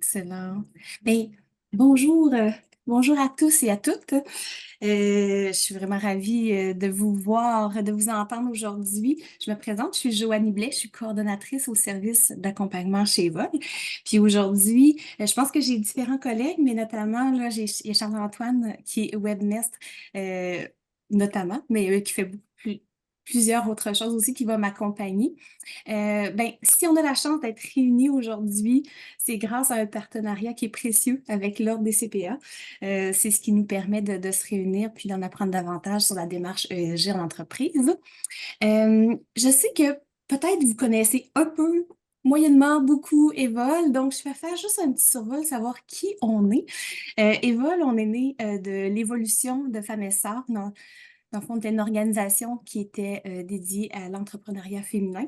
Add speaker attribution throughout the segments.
Speaker 1: Excellent. Ben, bonjour, bonjour à tous et à toutes. Je suis vraiment ravie de vous voir, de vous entendre aujourd'hui. Je me présente, je suis Joanie Blais, je suis coordonnatrice au service d'accompagnement chez Evol. Puis aujourd'hui, je pense que j'ai différents collègues, mais notamment, là, il y a Charles-Antoine qui est webmestre, euh, notamment, mais qui fait plusieurs autres choses aussi, qui va m'accompagner. Ben, si on a la chance d'être réunis aujourd'hui, c'est grâce à un partenariat qui est précieux avec l'Ordre des CPA. C'est ce qui nous permet de se réunir puis d'en apprendre davantage sur la démarche ESG en entreprise. Je sais que peut-être vous connaissez un peu, moyennement, beaucoup Evol, donc je vais faire juste un petit survol, savoir qui on est. Evol, on est né de l'évolution de Femmes et Sœurs, dans le fond, c'était une organisation qui était dédiée à l'entrepreneuriat féminin.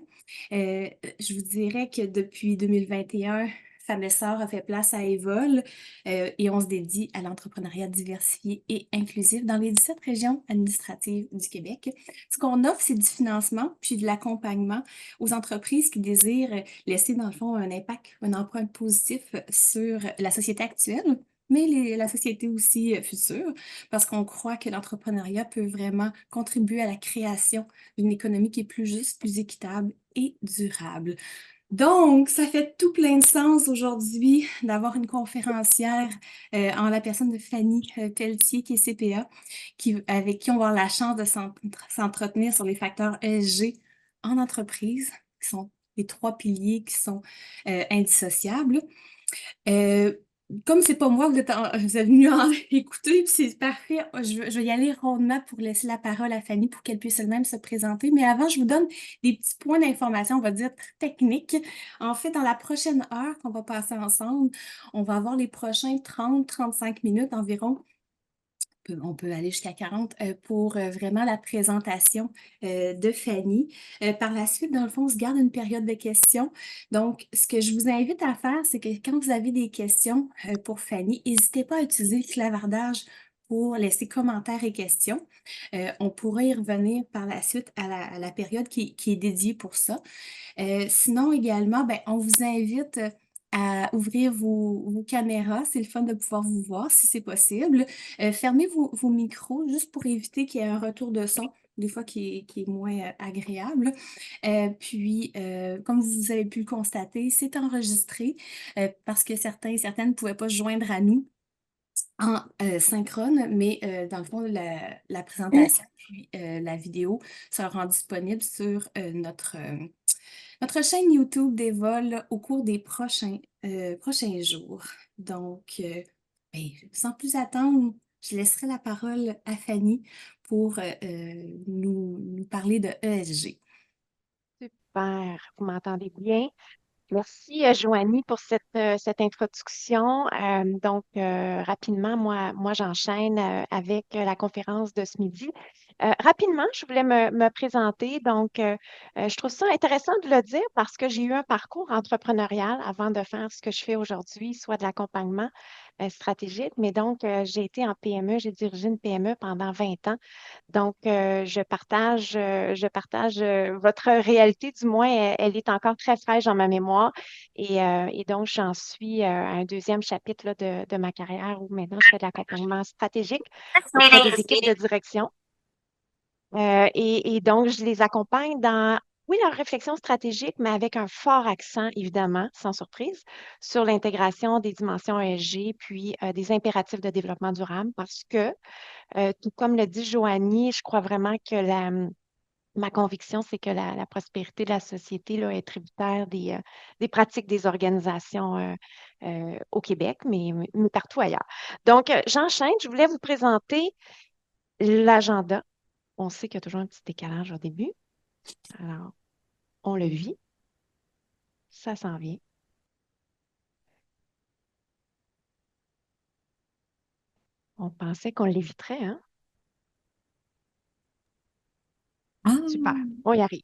Speaker 1: Euh, je vous dirais que depuis 2021, Femmes et Sœurs a fait place à Evol et on se dédie à l'entrepreneuriat diversifié et inclusif dans les 17 régions administratives du Québec. Ce qu'on offre, c'est du financement puis de l'accompagnement aux entreprises qui désirent laisser, dans le fond, un impact, une empreinte positive sur la société actuelle, mais la société aussi future parce qu'on croit que l'entrepreneuriat peut vraiment contribuer à la création d'une économie qui est plus juste, plus équitable et durable. Donc, ça fait tout plein de sens aujourd'hui d'avoir une conférencière en la personne de Fanny Pelletier, qui est CPA, avec qui on va avoir la chance de s'entretenir sur les facteurs ESG en entreprise, qui sont les trois piliers qui sont indissociables. Euh, Comme c'est pas moi, vous êtes venu en écouter, puis c'est parfait. Je vais y aller rondement pour laisser la parole à Fanny pour qu'elle puisse elle-même se présenter. Mais avant, je vous donne des petits points d'information, on va dire techniques. En fait, dans la prochaine heure qu'on va passer ensemble, on va avoir les prochains 30-35 minutes environ, on peut aller jusqu'à 40 pour vraiment la présentation de Fanny. Par la suite, dans le fond, on se garde une période de questions. Donc, ce que je vous invite à faire, c'est que quand vous avez des questions pour Fanny, n'hésitez pas à utiliser le clavardage pour laisser commentaires et questions. On pourra y revenir par la suite à la période qui est dédiée pour ça. Sinon, également, ben, on vous invite à ouvrir vos caméras. C'est le fun de pouvoir vous voir si c'est possible. Fermez vos micros juste pour éviter qu'il y ait un retour de son, des fois qui est moins agréable. Puis, comme vous avez pu le constater, c'est enregistré parce que certains et certaines ne pouvaient pas se joindre à nous en synchrone, mais dans le fond, la présentation puis la vidéo seront disponibles sur notre chaîne YouTube des vols au cours des prochains jours. Donc, ben, sans plus attendre, je laisserai la parole à Fanny pour nous parler de ESG.
Speaker 2: Super, vous m'entendez bien? Merci, Joanie, pour cette introduction. Rapidement, moi j'enchaîne avec la conférence de ce midi. Rapidement, je voulais me présenter. Je trouve ça intéressant de le dire parce que j'ai eu un parcours entrepreneurial avant de faire ce que je fais aujourd'hui, soit de l'accompagnement stratégique, mais j'ai été en PME, j'ai dirigé une PME pendant 20 ans. Je partage votre réalité, du moins, elle est encore très fraîche dans ma mémoire. Et donc, j'en suis à un deuxième chapitre là, de ma carrière où maintenant je fais de l'accompagnement stratégique auprès des équipes de direction. Et donc, je les accompagne dans, oui, leur réflexion stratégique, mais avec un fort accent, évidemment, sans surprise, sur l'intégration des dimensions ESG, puis des impératifs de développement durable, parce que tout comme le dit Joanie, je crois vraiment que ma conviction, c'est que la prospérité de la société là, est tributaire des pratiques des organisations au Québec, mais partout ailleurs. J'enchaîne. Je voulais vous présenter l'agenda. On sait qu'il y a toujours un petit décalage au début. Alors, on le vit. Ça s'en vient. On pensait qu'on l'éviterait, hein? Super.
Speaker 1: Ah!
Speaker 2: On y arrive.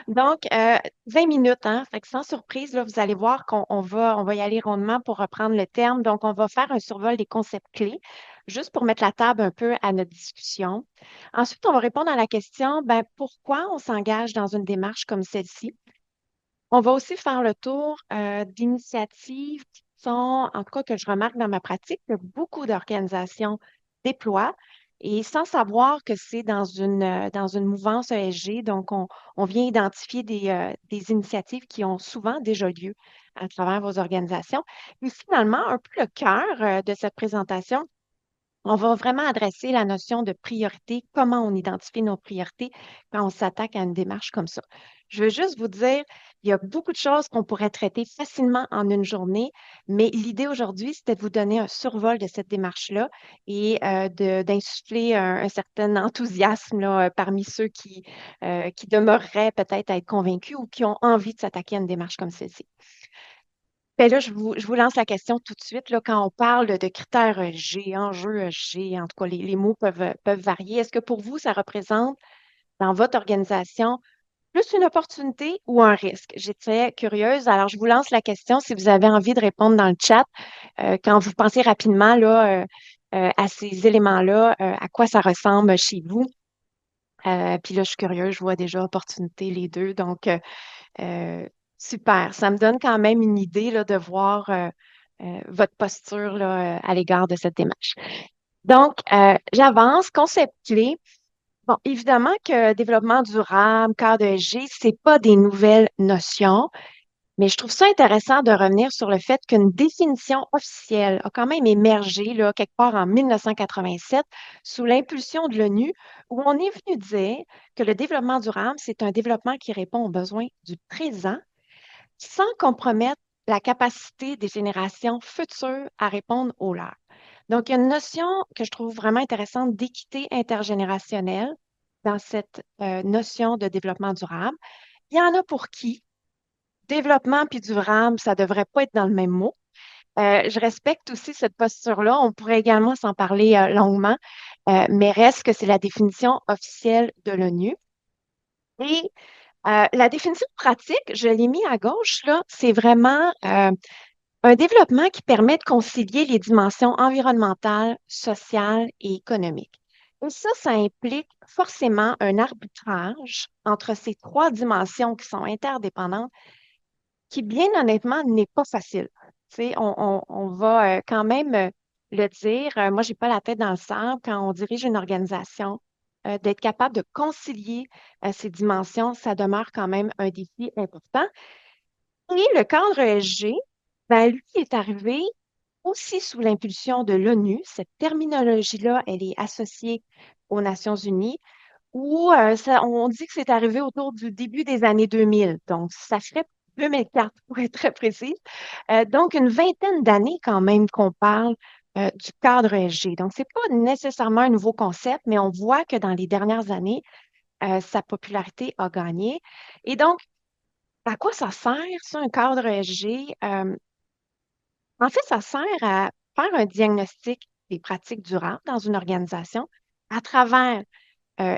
Speaker 2: Donc, 20 minutes, hein? Fait que sans surprise, là, vous allez voir qu'on va y aller rondement pour reprendre le terme. Donc, on va faire un survol des concepts clés, juste pour mettre la table un peu à notre discussion. Ensuite, on va répondre à la question, ben, pourquoi on s'engage dans une démarche comme celle-ci? On va aussi faire le tour d'initiatives sont, en tout cas que je remarque dans ma pratique, que beaucoup d'organisations déploient et sans savoir que c'est dans une mouvance ESG. Donc, on vient identifier des initiatives qui ont souvent déjà lieu à travers vos organisations. Et finalement, un peu le cœur de cette présentation, on va vraiment adresser la notion de priorité, comment on identifie nos priorités quand on s'attaque à une démarche comme ça. Je veux juste vous dire, il y a beaucoup de choses qu'on pourrait traiter facilement en une journée, mais l'idée aujourd'hui, c'était de vous donner un survol de cette démarche-là et d'insuffler un certain enthousiasme là, parmi ceux qui demeureraient peut-être à être convaincus ou qui ont envie de s'attaquer à une démarche comme celle-ci. Ben là, je vous lance la question tout de suite. Là, quand on parle de critères G, enjeux G, en tout cas, les mots peuvent varier. Est-ce que pour vous, ça représente dans votre organisation plus une opportunité ou un risque? J'étais curieuse. Alors, je vous lance la question si vous avez envie de répondre dans le chat. Quand vous pensez rapidement là, à ces éléments-là, à quoi ça ressemble chez vous? Puis là, je suis curieuse, je vois déjà opportunité les deux. Donc, euh, super. Ça me donne quand même une idée là, de voir votre posture là, à l'égard de cette démarche. Donc, j'avance. Concept clé. Bon, évidemment que développement durable, cadre de G, c'est pas des nouvelles notions, mais je trouve ça intéressant de revenir sur le fait qu'une définition officielle a quand même émergé là, quelque part en 1987 sous l'impulsion de l'ONU, où on est venu dire que le développement durable, c'est un développement qui répond aux besoins du présent sans compromettre la capacité des générations futures à répondre aux leurs. Donc, il y a une notion que je trouve vraiment intéressante d'équité intergénérationnelle dans cette notion de développement durable. Il y en a pour qui développement puis durable, ça ne devrait pas être dans le même mot. Je respecte aussi cette posture-là. On pourrait également s'en parler longuement, mais reste que c'est la définition officielle de l'ONU. Et la définition pratique, je l'ai mis à gauche, là, c'est vraiment un développement qui permet de concilier les dimensions environnementales, sociales et économiques. Et ça implique forcément un arbitrage entre ces trois dimensions qui sont interdépendantes, qui, bien honnêtement, n'est pas facile. Tu sais, on va quand même le dire. Moi, j'ai pas la tête dans le sable quand on dirige une organisation. D'être capable de concilier ces dimensions, ça demeure quand même un défi important. Et le cadre ESG, ben, lui est arrivé aussi sous l'impulsion de l'ONU. Cette terminologie-là, elle est associée aux Nations unies, où on dit que c'est arrivé autour du début des années 2000. Donc, ça ferait 2004 pour être très précise. Donc, une vingtaine d'années quand même qu'on parle du cadre ESG. Donc, c'est pas nécessairement un nouveau concept, mais on voit que dans les dernières années, sa popularité a gagné. Et donc, à quoi ça sert, ça, un cadre ESG? En fait, ça sert à faire un diagnostic des pratiques durables dans une organisation à travers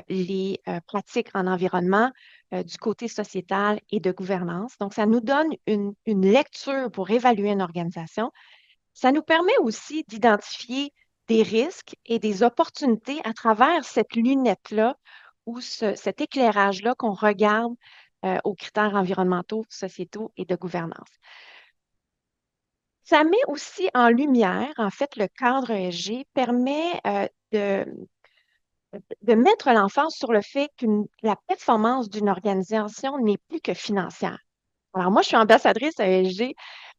Speaker 2: les pratiques en environnement du côté sociétal et de gouvernance. Donc, ça nous donne une lecture pour évaluer une organisation. Ça nous permet aussi d'identifier des risques et des opportunités à travers cette lunette-là ou cet éclairage-là qu'on regarde aux critères environnementaux, sociétaux et de gouvernance. Ça met aussi en lumière, en fait, le cadre ESG permet de mettre l'emphase sur le fait que la performance d'une organisation n'est plus que financière. Alors, moi, je suis ambassadrice ESG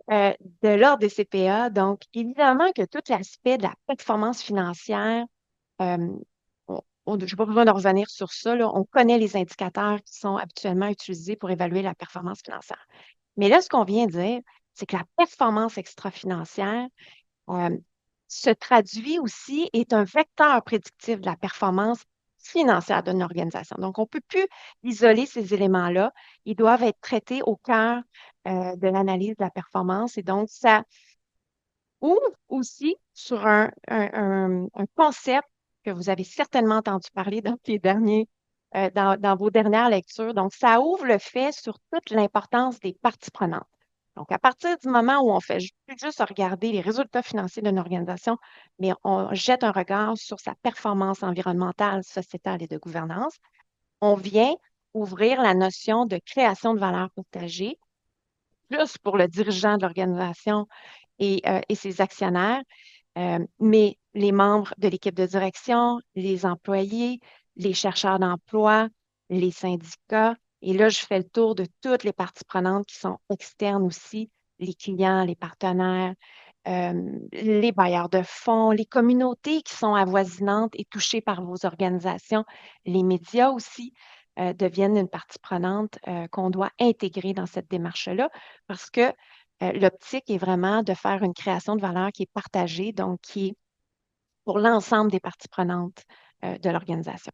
Speaker 2: de l'Ordre des CPA, donc évidemment que tout l'aspect de la performance financière, euh, je n'ai pas besoin de revenir sur ça, là. On connaît les indicateurs qui sont habituellement utilisés pour évaluer la performance financière. Mais là, ce qu'on vient de dire, c'est que la performance extra-financière euh, se traduit aussi, est un vecteur prédictif de la performance financière d'une organisation. Donc, on ne peut plus isoler ces éléments-là. Ils doivent être traités au cœur de l'analyse de la performance. Et donc, ça ouvre aussi sur un concept que vous avez certainement entendu parler dans dans vos dernières lectures. Donc, ça ouvre le fait sur toute l'importance des parties prenantes. Donc, à partir du moment où on fait plus juste regarder les résultats financiers d'une organisation, mais on jette un regard sur sa performance environnementale, sociétale et de gouvernance, on vient ouvrir la notion de création de valeur partagée, plus pour le dirigeant de l'organisation et ses actionnaires, mais les membres de l'équipe de direction, les employés, les chercheurs d'emploi, les syndicats. Et là, je fais le tour de toutes les parties prenantes qui sont externes aussi, les clients, les partenaires, les bailleurs de fonds, les communautés qui sont avoisinantes et touchées par vos organisations, les médias aussi deviennent une partie prenante qu'on doit intégrer dans cette démarche-là parce que l'optique est vraiment de faire une création de valeur qui est partagée, donc qui est pour l'ensemble des parties prenantes de l'organisation.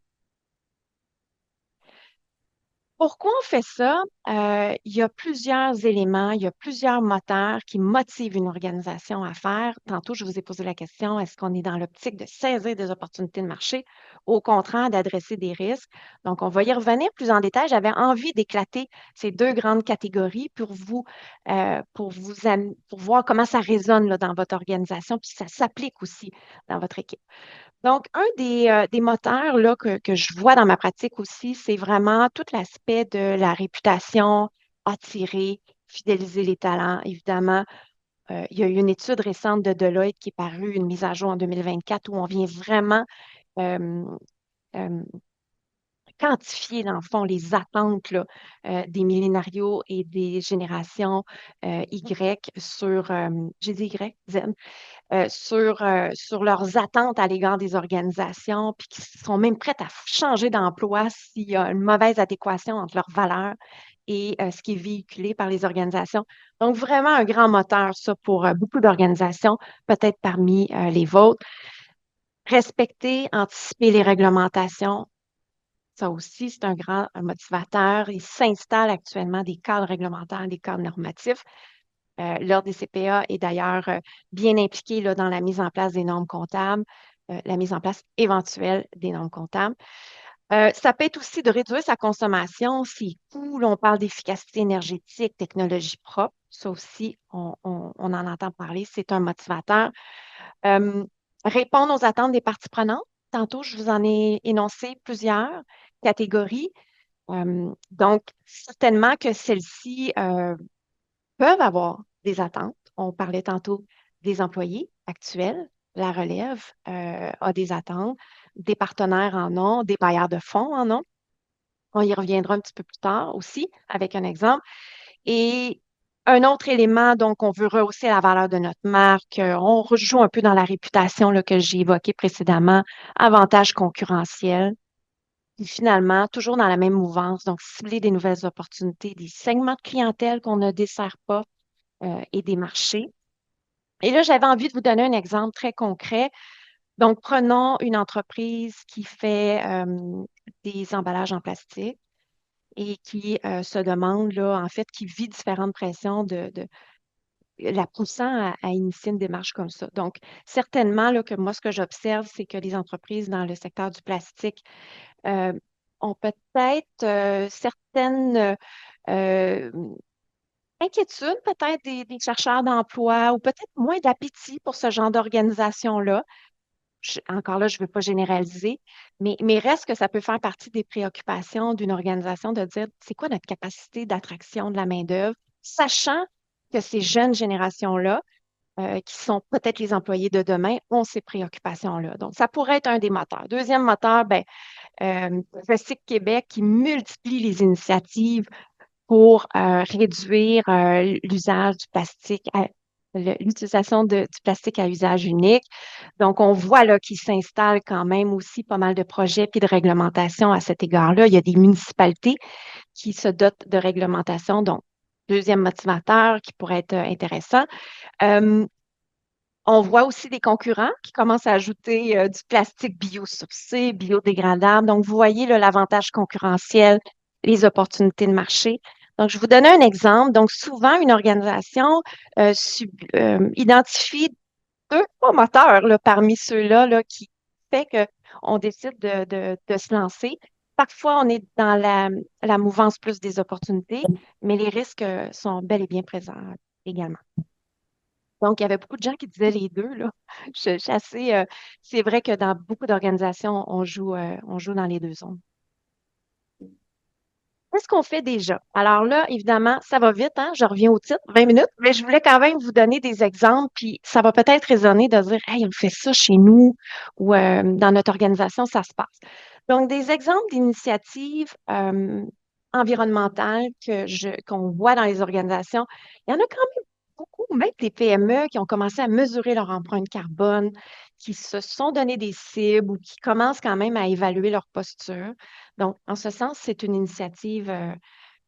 Speaker 2: Pourquoi on fait ça? Il y a plusieurs éléments, il y a plusieurs moteurs qui motivent une organisation à faire. Tantôt, je vous ai posé la question, est-ce qu'on est dans l'optique de saisir des opportunités de marché, au contraire d'adresser des risques? Donc, on va y revenir plus en détail. J'avais envie d'éclater ces deux grandes catégories pour voir comment ça résonne là, dans votre organisation, puis ça s'applique aussi dans votre équipe. Donc, un des moteurs là, que je vois dans ma pratique aussi, c'est vraiment tout l'aspect de la réputation, attirer, fidéliser les talents. Évidemment, il y a eu une étude récente de Deloitte qui est parue, une mise à jour en 2024, où on vient vraiment euh, euh, quantifier, dans le fond, les attentes là, des millénarios et des générations Y j'ai dit Y, Z, sur leurs attentes à l'égard des organisations, puis qui sont même prêtes à changer d'emploi s'il y a une mauvaise adéquation entre leurs valeurs et ce qui est véhiculé par les organisations. Donc, vraiment un grand moteur, ça, pour beaucoup d'organisations, peut-être parmi les vôtres. Respecter, anticiper les réglementations, ça aussi, c'est un grand motivateur. Il s'installe actuellement des cadres réglementaires, des cadres normatifs. L'Ordre des CPA est d'ailleurs bien impliqué là, dans la mise en place des normes comptables, la mise en place éventuelle des normes comptables. Ça peut être aussi de réduire sa consommation, ses coûts. Là, on parle d'efficacité énergétique, technologie propre. Ça aussi, on en entend parler. C'est un motivateur. Euh, Répondre aux attentes des parties prenantes. Tantôt, je vous en ai énoncé plusieurs catégories. Donc, certainement que celles-ci peuvent avoir des attentes. On parlait tantôt des employés actuels. La relève a des attentes. Des partenaires en ont, des bailleurs de fonds en ont. On y reviendra un petit peu plus tard aussi avec un exemple. Et un autre élément, donc, on veut rehausser la valeur de notre marque. On rejoue un peu dans la réputation là, que j'ai évoquée précédemment, avantage concurrentiel. Et finalement, toujours dans la même mouvance, donc cibler des nouvelles opportunités, des segments de clientèle qu'on ne dessert pas et des marchés. Et là, j'avais envie de vous donner un exemple très concret. Donc, prenons une entreprise qui fait des emballages en plastique et qui se demande, là, en fait, qui vit différentes pressions de la poussant à initier une démarche comme ça. Donc, certainement, là, que moi, ce que j'observe, c'est que les entreprises dans le secteur du plastique euh, ont peut-être certaines euh, inquiétudes, peut-être des chercheurs d'emploi ou peut-être moins d'appétit pour ce genre d'organisation-là. Encore là, je ne veux pas généraliser, mais reste que ça peut faire partie des préoccupations d'une organisation de dire, c'est quoi notre capacité d'attraction de la main-d'œuvre, sachant que ces jeunes générations-là, qui sont peut-être les employés de demain, ont ces préoccupations-là. Donc, ça pourrait être un des moteurs. Deuxième moteur, ben, Recyc Québec qui multiplie les initiatives pour réduire l'usage du plastique, l'utilisation du plastique à usage unique. Donc, on voit là qu'il s'installe quand même aussi pas mal de projets puis de réglementations à cet égard-là. Il y a des municipalités qui se dotent de réglementations. Donc, deuxième motivateur qui pourrait être intéressant. Euh, on voit aussi des concurrents qui commencent à ajouter du plastique biosourcé, biodégradable. Donc, vous voyez là, l'avantage concurrentiel, les opportunités de marché. Donc, je vous donne un exemple. Donc, souvent, une organisation identifie deux, trois moteurs là, parmi ceux-là là, qui fait qu'on décide de se lancer. Parfois, on est dans la mouvance plus des opportunités, mais les risques sont bel et bien présents également. Donc, il y avait beaucoup de gens qui disaient les deux, là. Je suis assez, c'est vrai que dans beaucoup d'organisations, on joue dans les deux zones. qu'est-ce qu'on fait déjà? Alors là, évidemment, ça va vite, hein? Je reviens au titre, 20 minutes, mais je voulais quand même vous donner des exemples, puis ça va peut-être résonner de dire, hey, on fait ça chez nous ou dans notre organisation, ça se passe. Donc, des exemples d'initiatives environnementales qu'on voit dans les organisations, il y en a quand même beaucoup, même des PME qui ont commencé à mesurer leur empreinte carbone, qui se sont donné des cibles ou qui commencent quand même à évaluer leur posture. Donc, en ce sens, c'est une initiative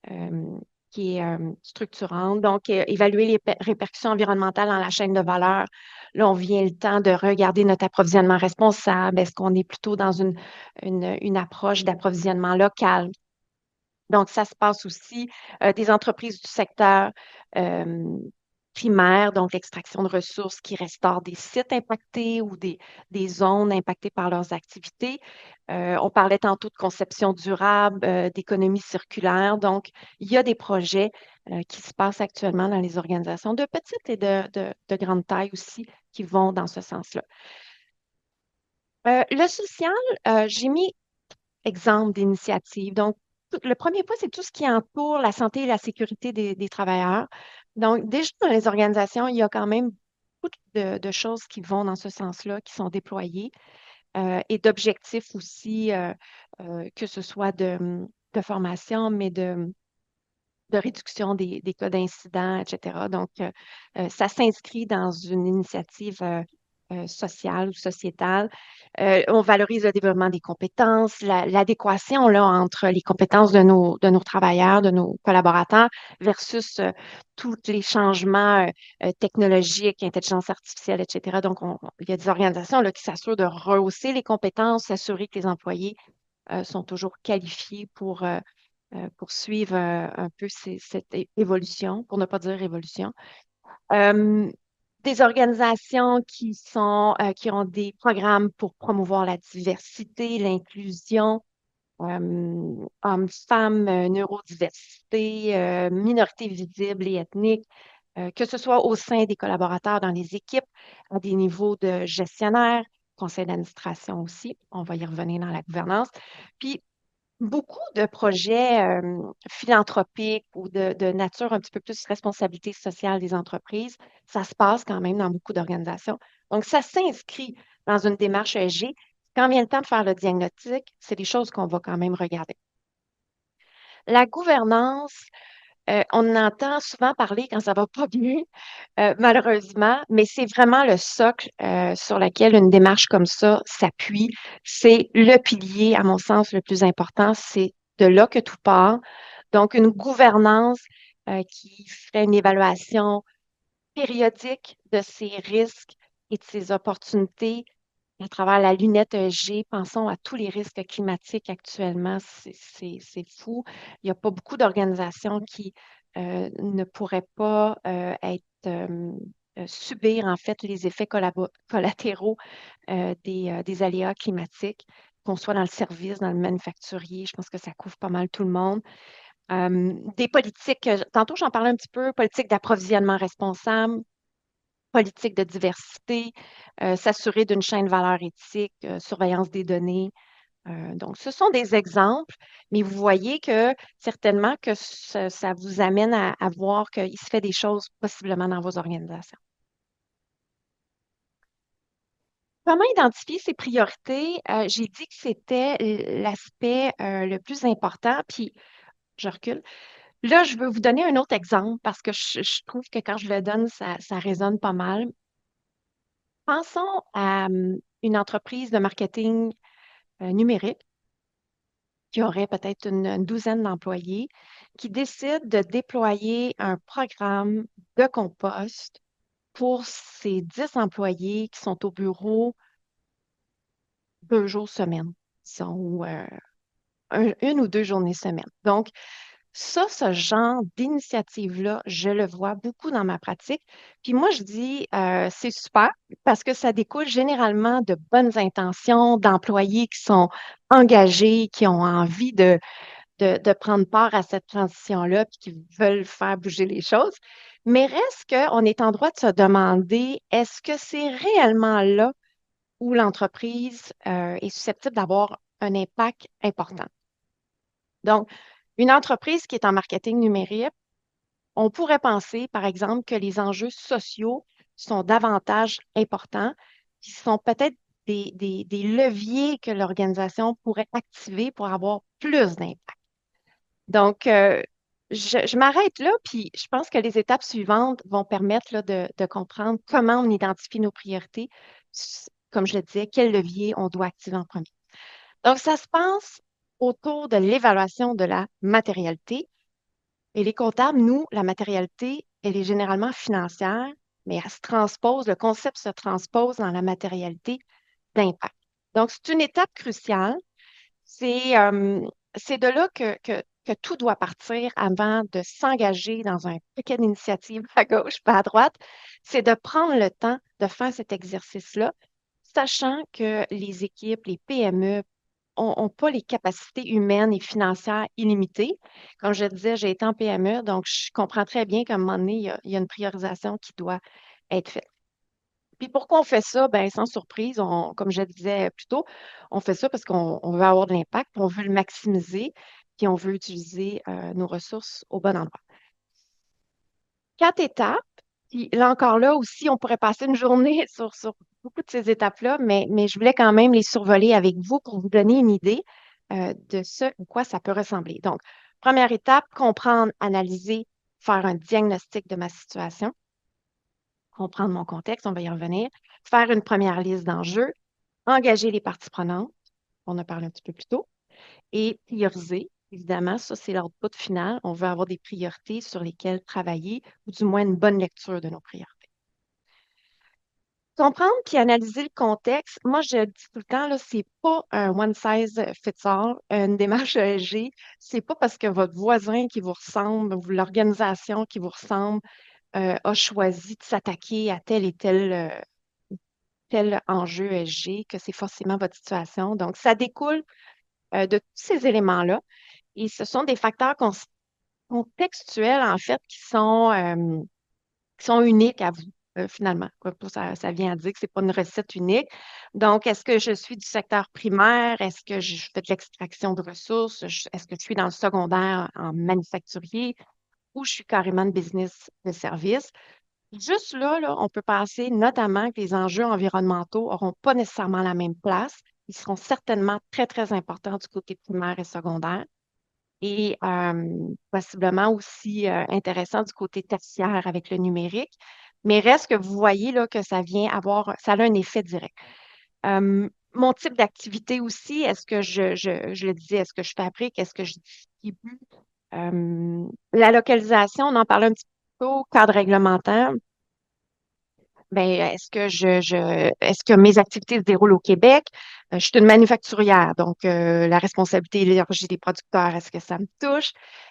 Speaker 2: euh, qui est structurante. Donc, évaluer les répercussions environnementales dans la chaîne de valeur. Là, on vient le temps de regarder notre approvisionnement responsable. Est-ce qu'on est plutôt dans une approche d'approvisionnement local? Donc, ça se passe aussi des entreprises du secteur euh, primaire, donc l'extraction de ressources qui restaurent des sites impactés ou des zones impactées par leurs activités. On parlait tantôt de conception durable, d'économie circulaire. Donc, il y a des projets qui se passent actuellement dans les organisations de petite et de grande taille aussi qui vont dans ce sens-là. Le social, j'ai mis exemple d'initiative. Donc, le premier point, c'est tout ce qui entoure la santé et la sécurité des travailleurs. Donc, déjà, dans les organisations, il y a quand même beaucoup de choses qui vont dans ce sens-là, qui sont déployées, et d'objectifs aussi, que ce soit de formation, mais de réduction des cas d'incidents, etc. Donc, ça s'inscrit dans une initiative sociale ou sociétale. On valorise le développement des compétences, l'adéquation là, entre les compétences de nos travailleurs, de nos collaborateurs versus tous les changements technologiques, intelligence artificielle, etc. Donc, il y a des organisations là, qui s'assurent de rehausser les compétences, s'assurer que les employés sont toujours qualifiés pour suivre un peu cette évolution, pour ne pas dire révolution. Euh, des organisations qui ont des programmes pour promouvoir la diversité, l'inclusion, hommes, femmes, neurodiversité, minorités visibles et ethniques, que ce soit au sein des collaborateurs dans les équipes, à des niveaux de gestionnaires, conseil d'administration aussi, on va y revenir dans la gouvernance. Puis, beaucoup de projets philanthropiques ou de nature un petit peu plus responsabilité sociale des entreprises, ça se passe quand même dans beaucoup d'organisations. Donc, ça s'inscrit dans une démarche ESG. Quand vient le temps de faire le diagnostic, c'est des choses qu'on va quand même regarder. La gouvernance, on en entend souvent parler quand ça va pas bien, malheureusement, mais c'est vraiment le socle sur lequel une démarche comme ça s'appuie. C'est le pilier, à mon sens, le plus important. C'est de là que tout part. Donc, une gouvernance qui ferait une évaluation périodique de ses risques et de ses opportunités à travers la lunette ESG. Pensons à tous les risques climatiques actuellement. C'est fou. Il n'y a pas beaucoup d'organisations qui ne pourraient pas subir en fait les effets collatéraux des aléas climatiques, qu'on soit dans le service, dans le manufacturier. Je pense que ça couvre pas mal tout le monde. Des politiques, tantôt j'en parlais un petit peu, politique d'approvisionnement responsable, politique de diversité, s'assurer d'une chaîne de valeur éthique, surveillance des données. Donc, ce sont des exemples, mais vous voyez que certainement que ça vous amène à voir qu'il se fait des choses possiblement dans vos organisations. Comment identifier ses priorités? J'ai dit que c'était l'aspect le plus important, puis je recule. Là, je veux vous donner un autre exemple parce que je trouve que quand je le donne, ça résonne pas mal. Pensons à une entreprise de marketing numérique qui aurait peut-être une douzaine d'employés, qui décide de déployer un programme de compost pour ses 10 employés qui sont au bureau 2 jours semaine, disons, ou une ou 2 journées semaine. Donc, ça, ce genre d'initiative-là, je le vois beaucoup dans ma pratique. Puis moi, je dis, c'est super parce que ça découle généralement de bonnes intentions, d'employés qui sont engagés, qui ont envie de prendre part à cette transition-là, puis qui veulent faire bouger les choses. Mais reste qu'on est en droit de se demander, est-ce que c'est réellement là où l'entreprise est susceptible d'avoir un impact important? Donc, Une entreprise qui est en marketing numérique, on pourrait penser, par exemple, que les enjeux sociaux sont davantage importants, qui sont peut-être des leviers que l'organisation pourrait activer pour avoir plus d'impact. Donc, je m'arrête là, puis je pense que les étapes suivantes vont permettre là, de comprendre comment on identifie nos priorités, comme je le disais, quel levier on doit activer en premier. Donc, ça se passe autour de l'évaluation de la matérialité. Et les comptables, nous, la matérialité, elle est généralement financière, mais elle se transpose, le concept se transpose dans la matérialité d'impact. Donc, c'est une étape cruciale. C'est c'est de là que tout doit partir avant de s'engager dans un paquet d'initiatives à gauche, pas à droite. C'est de prendre le temps de faire cet exercice-là, sachant que les équipes, les PME, n'ont pas les capacités humaines et financières illimitées. Comme je disais, j'ai été en PME, donc je comprends très bien qu'à un moment donné, il y a une priorisation qui doit être faite. Puis pourquoi on fait ça? Ben, sans surprise, comme je le disais plus tôt, on fait ça parce qu'on veut avoir de l'impact, on veut le maximiser, puis on veut utiliser nos ressources au bon endroit. 4 étapes, puis là encore là aussi, on pourrait passer une journée sur beaucoup de ces étapes-là, mais je voulais quand même les survoler avec vous pour vous donner une idée de ce à quoi ça peut ressembler. Donc, première étape, comprendre, analyser, faire un diagnostic de ma situation, comprendre mon contexte, on va y revenir, faire une première liste d'enjeux, engager les parties prenantes, on a parlé un petit peu plus tôt, et prioriser. Évidemment, ça, c'est l'output final. On veut avoir des priorités sur lesquelles travailler, ou du moins une bonne lecture de nos priorités. Comprendre puis analyser le contexte, moi, je dis tout le temps, là, c'est pas un one size fits all, une démarche ESG. C'est pas parce que votre voisin qui vous ressemble ou l'organisation qui vous ressemble a choisi de s'attaquer à tel et tel enjeu ESG que c'est forcément votre situation. Donc, ça découle de tous ces éléments-là. Et ce sont des facteurs contextuels, en fait, qui sont uniques à vous, finalement. Ça vient à dire que ce n'est pas une recette unique. Donc, est-ce que je suis du secteur primaire? Est-ce que je fais de l'extraction de ressources? Est-ce que je suis dans le secondaire en manufacturier ou je suis carrément de business de service? Juste là, on peut penser notamment que les enjeux environnementaux n'auront pas nécessairement la même place. Ils seront certainement très, très importants du côté primaire et secondaire et possiblement aussi intéressant du côté tertiaire avec le numérique. Mais reste que vous voyez là, que ça a un effet direct. Mon type d'activité aussi, est-ce que je le disais, est-ce que je fabrique, est-ce que je distribue? La localisation, on en parlait un petit peu au cadre réglementaire. Ben, est-ce que mes activités se déroulent au Québec? Je suis une manufacturière, donc la responsabilité élargie des producteurs, est-ce que ça me touche?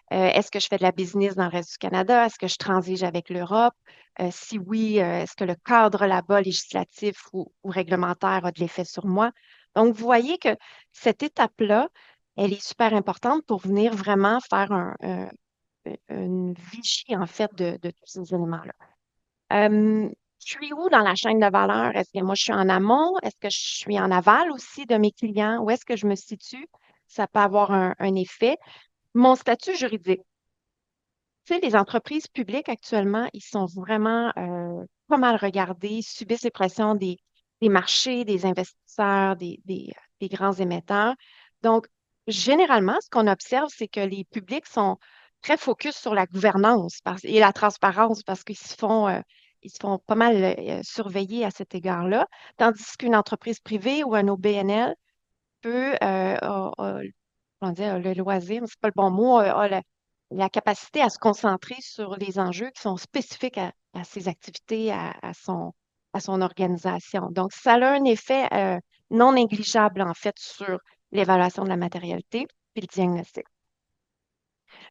Speaker 2: Est-ce que je fais de la business dans le reste du Canada? Est-ce que je transige avec l'Europe? Si oui, est-ce que le cadre là-bas, législatif ou réglementaire, a de l'effet sur moi? Donc, vous voyez que cette étape-là, elle est super importante pour venir vraiment faire une vigie, en fait, de tous ces éléments-là. Je suis où dans la chaîne de valeur? Est-ce que moi, je suis en amont? Est-ce que je suis en aval aussi de mes clients? Où est-ce que je me situe? Ça peut avoir un effet. Mon statut juridique. Tu sais, les entreprises publiques actuellement, ils sont vraiment pas mal regardés, ils subissent les pressions des marchés, des investisseurs, des grands émetteurs. Donc, généralement, ce qu'on observe, c'est que les publics sont très focus sur la gouvernance et la transparence parce ils se font pas mal surveiller à cet égard-là, tandis qu'une entreprise privée ou un OBNL peut, comment dire, le loisir, c'est pas le bon mot, a la capacité à se concentrer sur les enjeux qui sont spécifiques à ses activités, à son organisation. Donc, ça a un effet non négligeable, en fait, sur l'évaluation de la matérialité puis le diagnostic.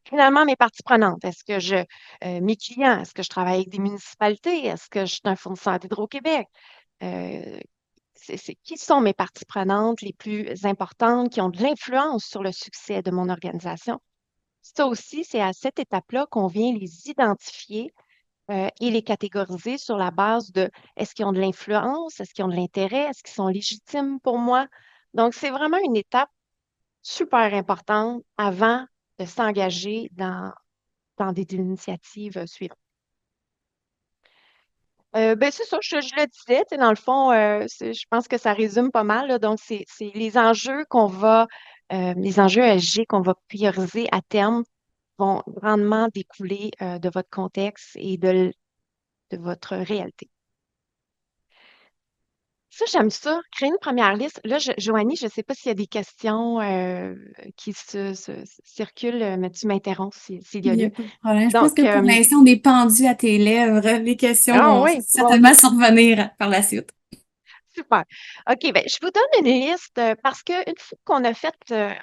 Speaker 2: Finalement, mes parties prenantes, mes clients, est-ce que je travaille avec des municipalités? Est-ce que je suis un fournisseur d'Hydro-Québec? Euh, qui sont mes parties prenantes les plus importantes, qui ont de l'influence sur le succès de mon organisation? Ça aussi, c'est à cette étape-là qu'on vient les identifier et les catégoriser sur la base de est-ce qu'ils ont de l'influence, est-ce qu'ils ont de l'intérêt, est-ce qu'ils sont légitimes pour moi? Donc, c'est vraiment une étape super importante avant de s'engager dans des initiatives suivantes. Ben, c'est ça, je le disais, tu sais, dans le fond, je pense que ça résume pas mal, là. Donc, c'est les enjeux les enjeux ESG qu'on va prioriser à terme vont grandement découler de votre contexte et de votre réalité. Ça, j'aime ça. Créer une première liste. Là, Joanie, je ne sais pas s'il y a des questions qui circulent, mais tu m'interromps s'il y
Speaker 1: Il
Speaker 2: a
Speaker 1: n'y a
Speaker 2: lieu.
Speaker 1: pas de problème. Je pense
Speaker 2: Donc,
Speaker 1: que pour l'instant, on est pendu à tes lèvres. Les questions
Speaker 2: ah
Speaker 1: vont
Speaker 2: oui, bon,
Speaker 1: certainement survenir par la suite.
Speaker 2: super. OK, ben, je vous donne une liste parce qu'une fois qu'on a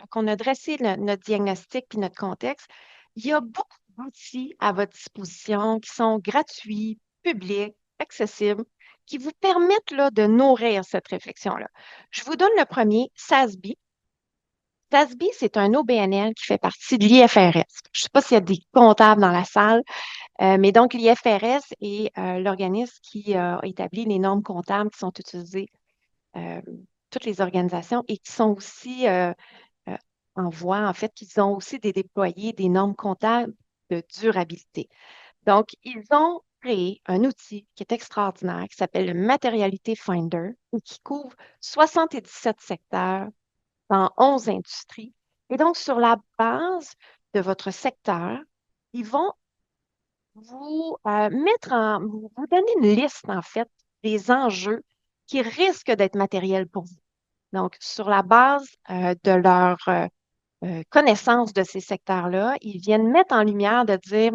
Speaker 2: qu'on a dressé notre diagnostic puis notre contexte, il y a beaucoup d'outils à votre disposition qui sont gratuits, publics, accessibles, qui vous permettent là, de nourrir cette réflexion-là. Je vous donne le premier, SASB. SASB, c'est un OBNL qui fait partie de l'IFRS. Je ne sais pas s'il y a des comptables dans la salle, mais donc l'IFRS est l'organisme qui a établi les normes comptables qui sont utilisées euh, toutes les organisations et qui sont aussi euh, en voie, en fait, qu'ils ont aussi déployé des normes comptables de durabilité. Donc, ils ont créé un outil qui est extraordinaire, qui s'appelle le Materiality Finder, et qui couvre 77 secteurs dans 11 industries. Et donc, sur la base de votre secteur, ils vont vous donner une liste, en fait, des enjeux qui risquent d'être matériels pour vous. Donc, sur la base de leur connaissance de ces secteurs-là, ils viennent mettre en lumière de dire,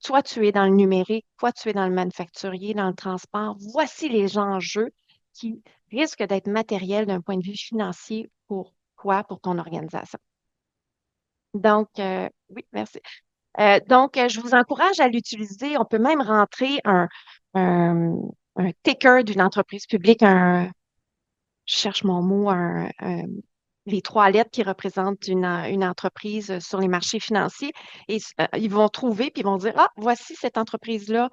Speaker 2: toi, tu es dans le numérique, toi, tu es dans le manufacturier, dans le transport. Voici les enjeux qui risquent d'être matériels d'un point de vue financier pour toi, pour ton organisation. Donc, oui, merci. Je vous encourage à l'utiliser. On peut même rentrer un, un ticker d'une entreprise publique, je cherche mon mot, les trois lettres qui représentent une entreprise sur les marchés financiers. Et ils vont trouver, puis ils vont dire, ah, voici cette entreprise-là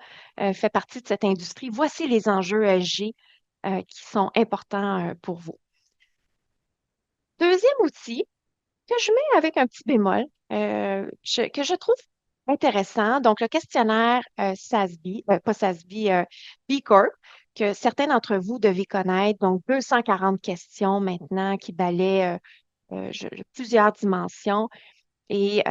Speaker 2: fait partie de cette industrie. Voici les enjeux ESG qui sont importants pour vous. Deuxième outil que je mets avec un petit bémol, que je trouve intéressant. Donc, le questionnaire SASB, pas SASB, B Corp, que certains d'entre vous devez connaître. Donc, 240 questions maintenant qui balaient plusieurs dimensions. Et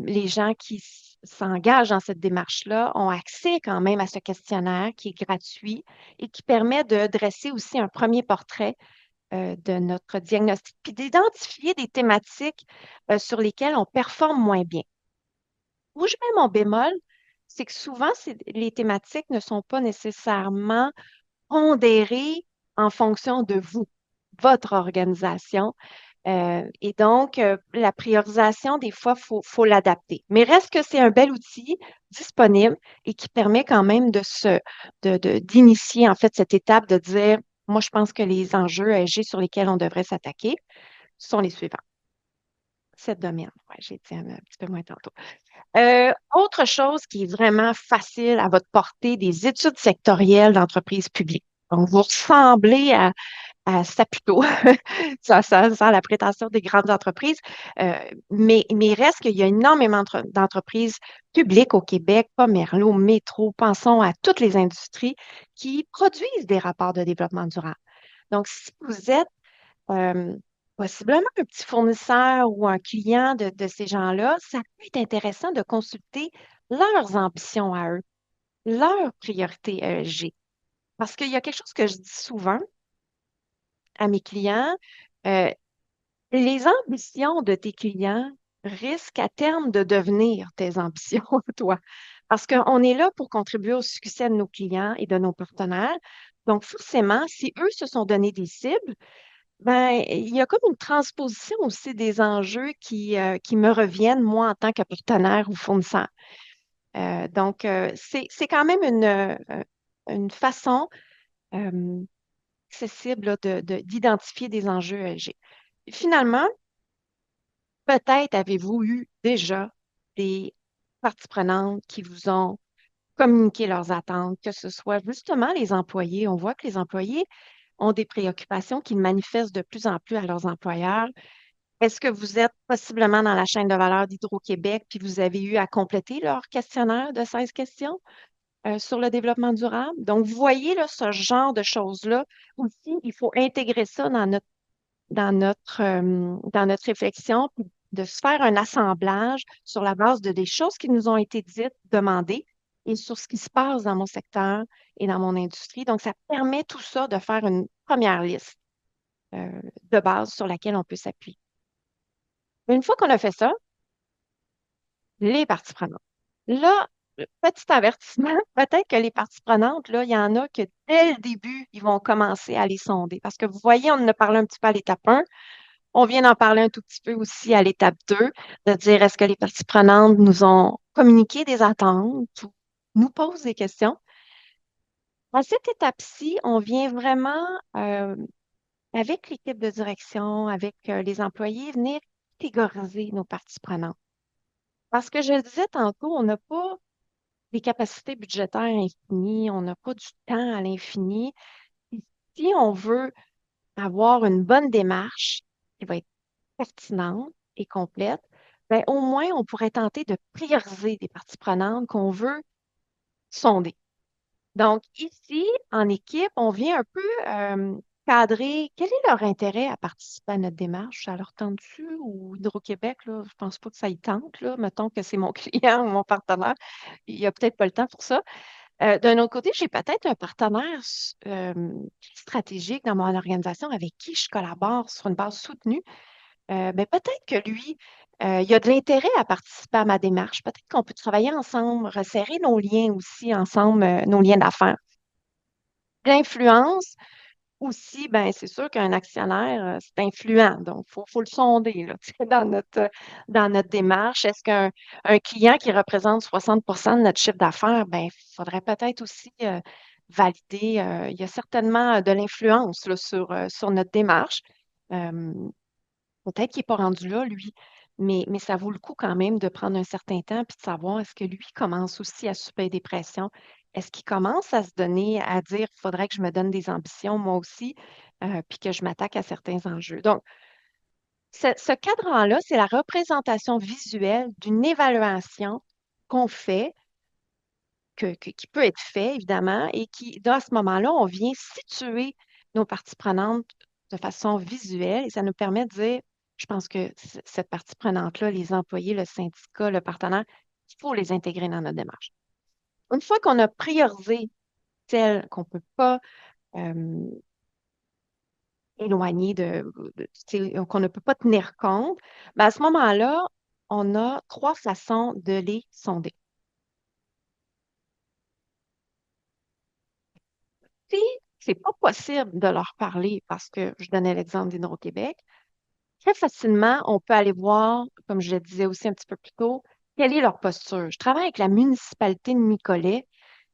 Speaker 2: les gens qui s'engagent dans cette démarche-là ont accès quand même à ce questionnaire qui est gratuit et qui permet de dresser aussi un premier portrait de notre diagnostic, puis d'identifier des thématiques sur lesquelles on performe moins bien. Où je mets mon bémol, c'est que souvent, les thématiques ne sont pas nécessairement pondérées en fonction de vous, votre organisation. Et donc, la priorisation, des fois, faut l'adapter. Mais reste que c'est un bel outil disponible et qui permet quand même d'initier, en fait, cette étape de dire, moi, je pense que les enjeux ESG sur lesquels on devrait s'attaquer sont les suivants. 7 domaines. Ouais, j'ai dit un petit peu moins tantôt. Autre chose qui est vraiment facile à votre portée, des études sectorielles d'entreprises publiques. Donc, vous ressemblez à Saputo, sans la prétention des grandes entreprises, mais reste qu'il y a énormément d'entreprises publiques au Québec, comme Merlot, Métro, pensons à toutes les industries qui produisent des rapports de développement durable. Donc, si vous êtes euh, possiblement un petit fournisseur ou un client de ces gens-là, ça peut être intéressant de consulter leurs ambitions à eux, leurs priorités ESG. Parce qu'il y a quelque chose que je dis souvent à mes clients, euh, les ambitions de tes clients risquent à terme de devenir tes ambitions, toi. Parce qu'on est là pour contribuer au succès de nos clients et de nos partenaires. Donc, forcément, si eux se sont donné des cibles, ben, il y a comme une transposition aussi des enjeux qui me reviennent, moi, en tant que partenaire ou fournisseur. C'est quand même une façon accessible là, d'identifier des enjeux ESG. Finalement, peut-être avez-vous eu déjà des parties prenantes qui vous ont communiqué leurs attentes, que ce soit justement les employés. On voit que les employés ont des préoccupations qu'ils manifestent de plus en plus à leurs employeurs. Est-ce que vous êtes possiblement dans la chaîne de valeur d'Hydro-Québec, puis vous avez eu à compléter leur questionnaire de 16 questions sur le développement durable? Donc, vous voyez là, ce genre de choses-là. Aussi, il faut intégrer ça dans notre réflexion, puis de se faire un assemblage sur la base de des choses qui nous ont été dites, demandées, et sur ce qui se passe dans mon secteur et dans mon industrie. Donc, ça permet tout ça de faire une première liste de base sur laquelle on peut s'appuyer. Une fois qu'on a fait ça, les parties prenantes. Là, petit avertissement, peut-être que les parties prenantes, là, il y en a que dès le début, ils vont commencer à les sonder. Parce que vous voyez, on en a parlé un petit peu à l'étape 1. On vient d'en parler un tout petit peu aussi à l'étape 2, de dire est-ce que les parties prenantes nous ont communiqué des attentes ou nous posent des questions. À cette étape-ci, on vient vraiment, avec l'équipe de direction, avec les employés, venir catégoriser nos parties prenantes. Parce que je le disais tantôt, on n'a pas des capacités budgétaires infinies, on n'a pas du temps à l'infini. Et si on veut avoir une bonne démarche qui va être pertinente et complète, ben, au moins, on pourrait tenter de prioriser des parties prenantes qu'on veut sonder. Donc, ici, en équipe, on vient un peu cadrer quel est leur intérêt à participer à notre démarche. Ça leur tente-tu ou Hydro-Québec, là, je pense pas que ça y tente, là. Mettons que c'est mon client ou mon partenaire. Il n'y a peut-être pas le temps pour ça. D'un autre côté, j'ai peut-être un partenaire stratégique dans mon organisation avec qui je collabore sur une base soutenue. Ben, peut-être que lui, il a de l'intérêt à participer à ma démarche. Peut-être qu'on peut travailler ensemble, resserrer nos liens aussi ensemble, nos liens d'affaires. L'influence aussi, ben, c'est sûr qu'un actionnaire, c'est influent. Donc, faut le sonder là, tu sais, dans notre démarche. Est-ce qu'un client qui représente 60 de notre chiffre d'affaires, ben, il faudrait peut-être aussi valider. Il y a certainement de l'influence là, sur notre démarche. Euh, Peut-être qu'il n'est pas rendu là, lui, mais ça vaut le coup quand même de prendre un certain temps puis de savoir est-ce que lui commence aussi à subir des pressions? Est-ce qu'il commence à se donner, à dire, il faudrait que je me donne des ambitions moi aussi, puis que je m'attaque à certains enjeux. Donc, ce cadran-là, c'est la représentation visuelle d'une évaluation qu'on fait, qui peut être fait, évidemment, et qui, dans ce moment-là, on vient situer nos parties prenantes de façon visuelle et ça nous permet de dire, je pense que cette partie prenante-là, les employés, le syndicat, le partenaire, il faut les intégrer dans notre démarche. Une fois qu'on a priorisé celles qu'on ne peut pas euh, éloigner tu sais, qu'on ne peut pas tenir compte, ben à ce moment-là, on a trois façons de les sonder. Si c'est pas possible de leur parler parce que je donnais l'exemple d'Hydro-Québec, très facilement, on peut aller voir, comme je le disais aussi un petit peu plus tôt, quelle est leur posture. Je travaille avec la municipalité de Nicolet.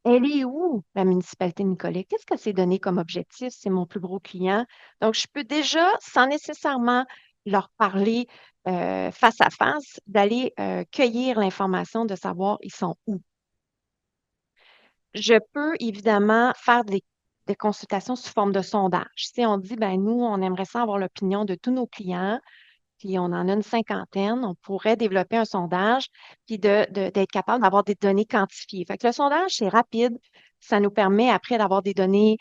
Speaker 2: Elle est où, la municipalité de Nicolet? Qu'est-ce que c'est donné comme objectif? C'est mon plus gros client. Donc, je peux déjà, sans nécessairement leur parler face à face, d'aller cueillir l'information de savoir ils sont où. Je peux évidemment faire des consultations sous forme de sondage. Si on dit, ben nous, on aimerait ça avoir l'opinion de tous nos clients, puis on en a une cinquantaine, on pourrait développer un sondage, puis d'être capable d'avoir des données quantifiées. Fait que le sondage, c'est rapide. Ça nous permet après d'avoir des données,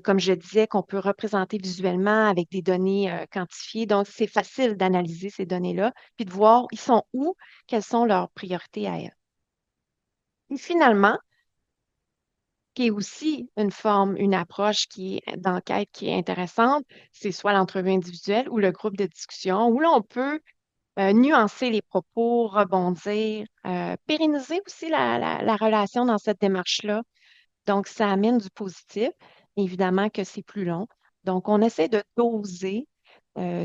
Speaker 2: comme je disais, qu'on peut représenter visuellement avec des données quantifiées. Donc, c'est facile d'analyser ces données-là, puis de voir ils sont où, quelles sont leurs priorités à elles. Et finalement, qui est aussi une forme, une approche qui est d'enquête qui est intéressante, c'est soit l'entrevue individuelle ou le groupe de discussion, où là, on peut nuancer les propos, rebondir, pérenniser aussi la relation dans cette démarche-là. Donc, ça amène du positif. Évidemment que c'est plus long. Donc, on essaie de doser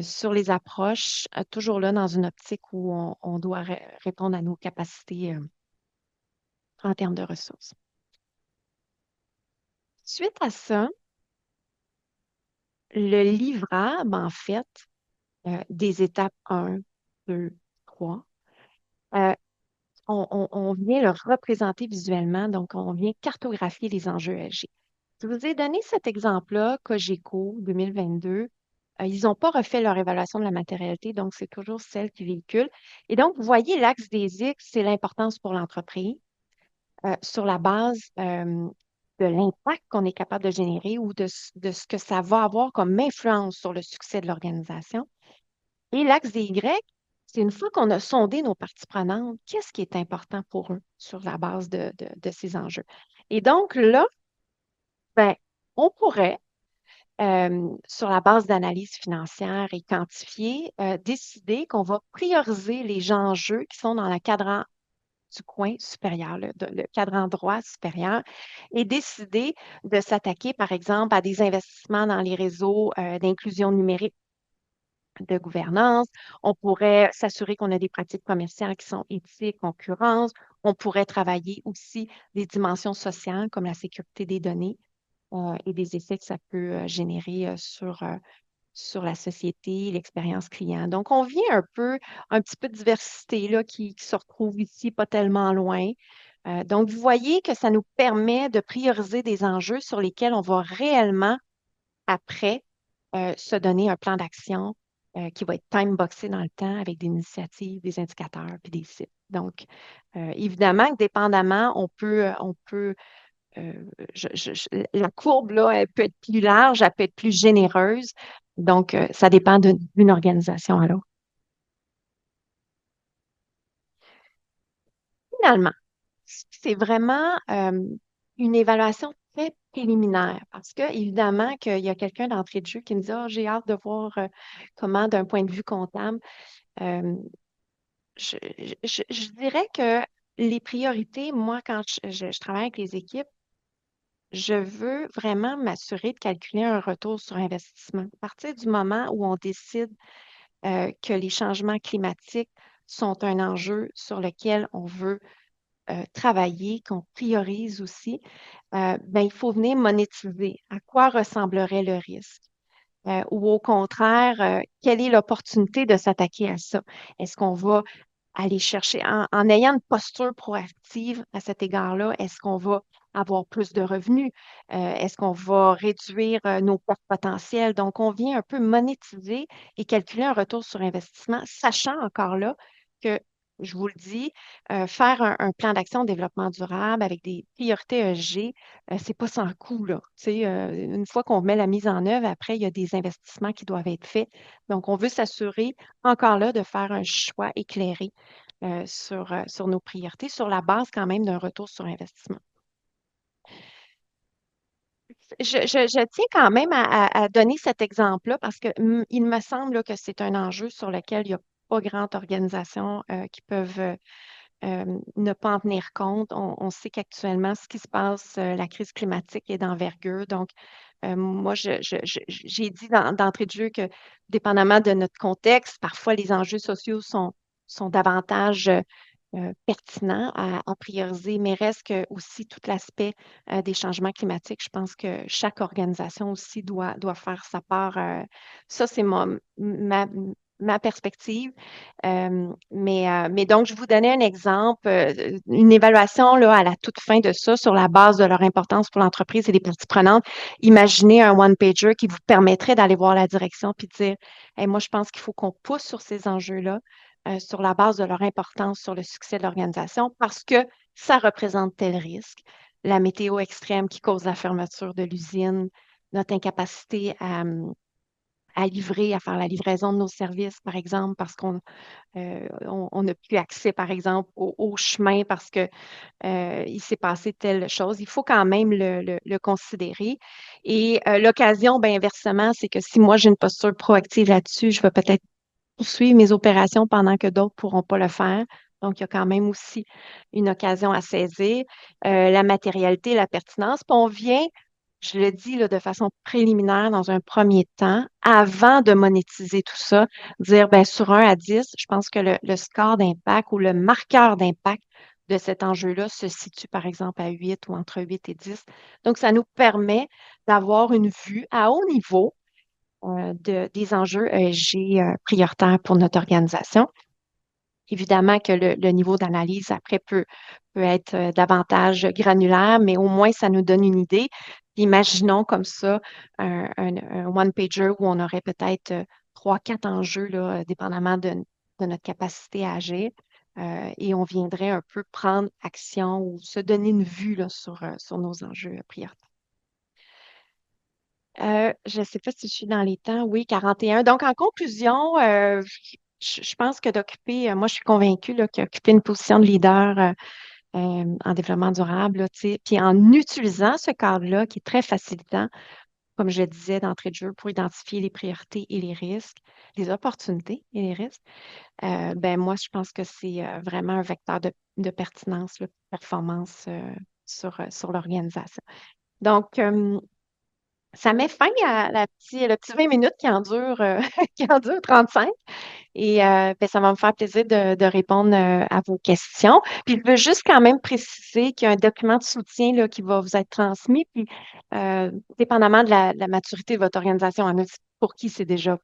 Speaker 2: sur les approches, toujours là dans une optique où on doit répondre à nos capacités en termes de ressources. Suite à ça, le livrable, en fait, des étapes 1, 2, 3, euh, on vient le représenter visuellement, donc on vient cartographier les enjeux ESG. Je vous ai donné cet exemple-là, Cogeco 2022. Ils n'ont pas refait leur évaluation de la matérialité, donc c'est toujours celle qui véhicule. Et donc, vous voyez, l'axe des X, c'est l'importance pour l'entreprise sur la base de l'impact qu'on est capable de générer ou de ce que ça va avoir comme influence sur le succès de l'organisation. Et l'axe des Y, c'est une fois qu'on a sondé nos parties prenantes, qu'est-ce qui est important pour eux sur la base de ces enjeux. Et donc là, ben, on pourrait, sur la base d'analyse financière et quantifiée, décider qu'on va prioriser les enjeux qui sont dans le cadran du coin supérieur, le cadran droit supérieur, et décider de s'attaquer, par exemple, à des investissements dans les réseaux d'inclusion numérique de gouvernance. On pourrait s'assurer qu'on a des pratiques commerciales qui sont éthiques, concurrence. On pourrait travailler aussi des dimensions sociales comme la sécurité des données et des effets que ça peut générer sur la société, l'expérience client. Donc, on vient un petit peu de diversité là, qui se retrouve ici, pas tellement loin. Donc, vous voyez que ça nous permet de prioriser des enjeux sur lesquels on va réellement, après, se donner un plan d'action qui va être time-boxé dans le temps avec des initiatives, des indicateurs puis des cibles. Donc, évidemment que dépendamment, euh, la courbe, là, elle peut être plus large, elle peut être plus généreuse. Donc, ça dépend d'une organisation à l'autre. Finalement, c'est vraiment une évaluation très préliminaire parce que, évidemment, qu'il y a quelqu'un d'entrée de jeu qui me dit, ah, j'ai hâte de voir comment, d'un point de vue comptable, euh, je dirais que les priorités, moi, quand je travaille avec les équipes, je veux vraiment m'assurer de calculer un retour sur investissement. À partir du moment où on décide que les changements climatiques sont un enjeu sur lequel on veut travailler, qu'on priorise aussi, ben, il faut venir monétiser. À quoi ressemblerait le risque? Ou au contraire, quelle est l'opportunité de s'attaquer à ça? Est-ce qu'on va aller chercher, en ayant une posture proactive à cet égard-là, est-ce qu'on va avoir plus de revenus? Est-ce qu'on va réduire nos pertes potentielles? Donc, on vient un peu monétiser et calculer un retour sur investissement, sachant encore là que, je vous le dis, faire un plan d'action de développement durable avec des priorités ESG, c'est pas sans coût, là. Tu sais, une fois qu'on met la mise en œuvre, après, il y a des investissements qui doivent être faits. Donc, on veut s'assurer encore là de faire un choix éclairé sur nos priorités, sur la base quand même d'un retour sur investissement. Je tiens quand même à donner cet exemple-là parce que il me semble là, que c'est un enjeu sur lequel il n'y a pas grande organisation qui peuvent ne pas en tenir compte. On sait qu'actuellement, ce qui se passe, la crise climatique est d'envergure. Donc, moi, j'ai dit d'entrée de jeu que, dépendamment de notre contexte, parfois les enjeux sociaux sont davantage pertinents à prioriser, mais reste que aussi tout l'aspect des changements climatiques. Je pense que chaque organisation aussi doit faire sa part. Ça, c'est ma perspective. Mais donc, je vous donnais un exemple, une évaluation là, à la toute fin de ça sur la base de leur importance pour l'entreprise et les parties prenantes. Imaginez un one-pager qui vous permettrait d'aller voir la direction puis de dire, hey, moi, je pense qu'il faut qu'on pousse sur ces enjeux-là sur la base de leur importance sur le succès de l'organisation parce que ça représente tel risque. La météo extrême qui cause la fermeture de l'usine, notre incapacité à livrer, à faire la livraison de nos services, par exemple, parce on n'a plus accès, par exemple, au chemin parce que il s'est passé telle chose. Il faut quand même le considérer. Et l'occasion, ben, inversement, c'est que si moi j'ai une posture proactive là-dessus, je vais peut-être poursuivre mes opérations pendant que d'autres ne pourront pas le faire. Donc, il y a quand même aussi une occasion à saisir. La matérialité, la pertinence. Puis on vient, je le dis là, de façon préliminaire dans un premier temps, avant de monétiser tout ça, dire ben, sur 1 à 10, je pense que le score d'impact ou le marqueur d'impact de cet enjeu-là se situe par exemple à 8 ou entre 8 et 10. Donc, ça nous permet d'avoir une vue à haut niveau des enjeux ESG prioritaires pour notre organisation. Évidemment que le niveau d'analyse après peut être davantage granulaire, mais au moins ça nous donne une idée. Imaginons comme ça un one-pager où on aurait peut-être 3, 4 enjeux, là, dépendamment de notre capacité à agir. Et on viendrait un peu prendre action ou se donner une vue là, sur nos enjeux prioritaires. Je ne sais pas si je suis dans les temps. Oui, 41. Donc, en conclusion, je pense que moi, je suis convaincue là, qu'occuper une position de leader en développement durable, là, tu sais, puis en utilisant ce cadre-là qui est très facilitant, comme je le disais d'entrée de jeu, pour identifier les priorités et les risques, les opportunités et les risques, ben moi, je pense que c'est vraiment un vecteur de pertinence, là, de performance sur l'organisation. Donc, ça met fin à le petit 20 minutes qui en dure, qui en dure 35. Et ben, ça va me faire plaisir de répondre à vos questions. Puis je veux juste quand même préciser qu'il y a un document de soutien là, qui va vous être transmis. Puis dépendamment de la maturité de votre organisation, il y en a pour qui c'est déjà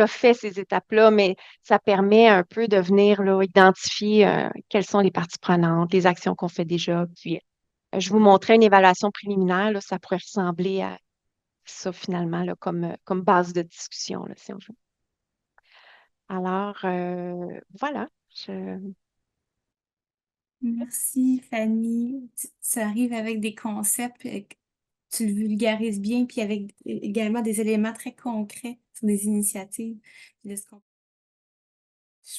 Speaker 2: fait ces étapes-là, mais ça permet un peu de venir là, identifier quelles sont les parties prenantes, les actions qu'on fait déjà. Puis je vous montrais une évaluation préliminaire, là, ça pourrait ressembler à ça finalement là, comme base de discussion, là, si on veut. Alors, voilà.
Speaker 1: Merci, Fanny. Tu arrives avec des concepts, que tu le vulgarises bien, puis avec également des éléments très concrets sur des initiatives. Je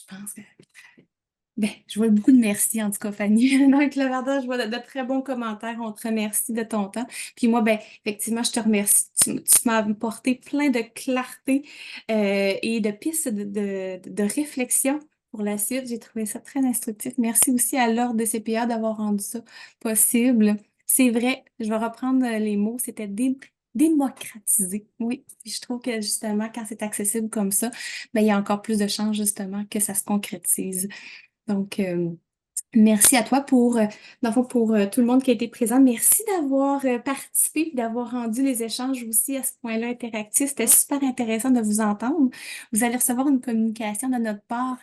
Speaker 1: pense que ben, je vois beaucoup de merci, en tout cas, Fanny. Dans le clavardage, je vois de très bons commentaires. On te remercie de ton temps. Puis moi, ben, effectivement, je te remercie. Tu m'as apporté plein de clarté et de pistes de réflexion pour la suite. J'ai trouvé ça très instructif. Merci aussi à l'Ordre de CPA d'avoir rendu ça possible. C'est vrai, je vais reprendre les mots. C'était démocratiser. Oui, puis je trouve que justement, quand c'est accessible comme ça, ben, il y a encore plus de chances, justement, que ça se concrétise. Donc, merci à toi dans le fond, pour tout le monde qui a été présent. Merci d'avoir participé et d'avoir rendu les échanges aussi à ce point-là interactifs. C'était super intéressant de vous entendre. Vous allez recevoir une communication de notre part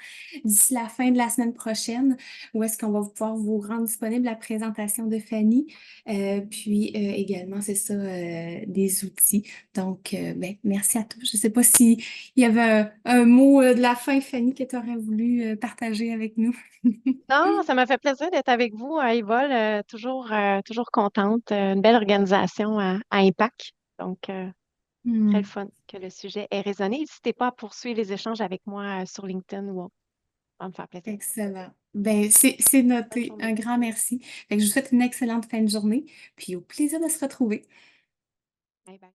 Speaker 1: d'ici la fin de la semaine prochaine où est-ce qu'on va pouvoir vous rendre disponible la présentation de Fanny. Puis également, c'est ça, des outils. Donc, ben, merci à tous. Je ne sais pas s'il y avait un mot de la fin, Fanny, que tu aurais voulu partager avec nous.
Speaker 2: Non, ça m'a fait plaisir d'être avec vous à Evol. Toujours contente. Une belle organisation à impact. Donc, très le
Speaker 1: Hmm,
Speaker 2: fun que le sujet ait résonné. N'hésitez pas à poursuivre les échanges avec moi sur LinkedIn ou autre. Ça va me faire plaisir.
Speaker 1: excellent. Ben, c'est
Speaker 2: Bonne
Speaker 1: noté. Un
Speaker 2: journée.
Speaker 1: grand merci. Fait que je vous souhaite une excellente fin de journée, puis au plaisir de se retrouver.
Speaker 2: Bye bye.